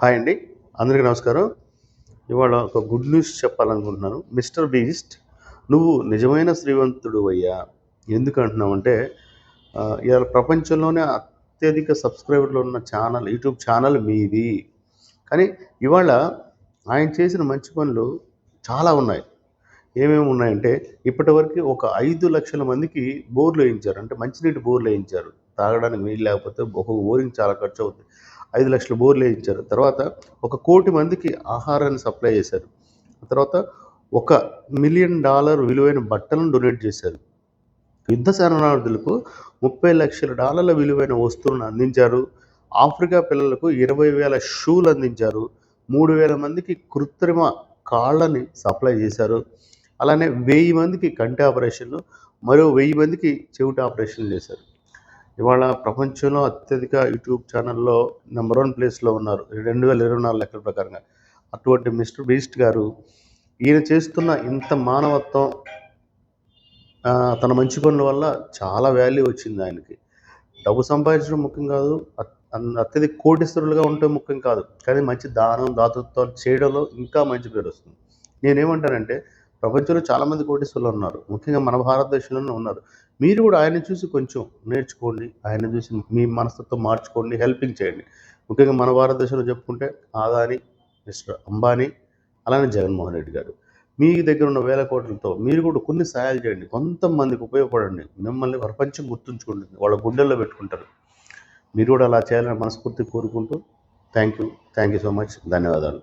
Hi అండి. అందరికీ నమస్కారం. ఇవాళ ఒక గుడ్ న్యూస్ చెప్పాలనుకుంటున్నాను. మిస్టర్ బీస్ట్ నువ్వు నిజమైన శ్రీమంతుడివయ్యా! ఎందుకంటున్నావంటే ఇవాళ ప్రపంచంలోనే అత్యధిక సబ్‌స్క్రైబర్లు ఉన్న యూట్యూబ్ ఛానల్ మీది. కానీ ఇవాళ ఆయన చేసిన మంచి పనులు చాలా ఉన్నాయి. ఏమేమి ఉన్నాయంటే ఇప్పటివరకు ఒక 5,00,000 మందికి బోర్‌లేయించారు. అంటే మంచినీటి బోర్‌లేయించారు. తాగడానికి నీళ్ళు లేకపోతే ఒక బోరింగ్ చాలా ఖర్చవుద్ది. 5,00,000 బోర్‌లేయించారు. తర్వాత 1,00,00,000 మందికి ఆహారాన్ని సప్లై చేశారు. తర్వాత $1,000,000 విలువైన బట్టలను డొనేట్ చేశారు. యుద్ధ శరణార్థులకు $30,00,000 విలువైన వస్తువులను అందించారు. ఆఫ్రికా పిల్లలకు 20,000 షూలు అందించారు. 3,000 మందికి కృత్రిమ కాళ్ళని సప్లై చేశారు. అలానే 1000 మందికి కంటి ఆపరేషన్లు, మరో 1000 మందికి చెవిటి ఆపరేషన్లు చేశారు. ఇవాళ ప్రపంచంలో అత్యధిక యూట్యూబ్ ఛానల్‌లో నంబర్ 1 ప్లేస్‌లో ఉన్నారు. 2024 లెక్కల ప్రకారంగా. అటువంటి మిస్టర్ బీస్ట్ గారు ఈయన చేస్తున్న ఇంత మానవత్వం తన మంచి పనుల వల్ల చాలా వాల్యూ వచ్చింది ఆయనకి. డబ్బు సంపాదించడం ముఖ్యం కాదు. అత్యధిక కోటీశ్వరులుగా ఉండటం ముఖ్యం కాదు. కానీ మంచి దానం, దాతృత్వాలు చేయడంలో ఇంకా మంచి పేరొస్తుంది. నేనేమంటానంటే ప్రపంచంలో చాలామంది కోటీశ్వరులు ఉన్నారు. ముఖ్యంగా మన భారతదేశంలోనే ఉన్నారు. మీరు కూడా ఆయన్ని చూసి కొంచెం నేర్చుకోండి. ఆయన్ని చూసి మీ మనస్తత్వం మార్చుకోండి. హెల్పింగ్ చేయండి. ముఖ్యంగా మన భారతదేశంలో చెప్పుకుంటే అదానీ, మిస్టర్ అంబానీ, అలానే జగన్మోహన్ రెడ్డి గారు. మీ దగ్గర ఉన్న వేల కోట్లతో మీరు కూడా కొన్ని సహాయాలు చేయండి. కొంతమందికి ఉపయోగపడండి. మిమ్మల్ని ప్రపంచం గుర్తుంచుకుంటుంది. వాళ్ళ గుండెల్లో పెట్టుకుంటారు. మీరు కూడా అలా చేయాలని మనస్ఫూర్తిగా కోరుకుంటూ థ్యాంక్ యూ సో మచ్. ధన్యవాదాలు.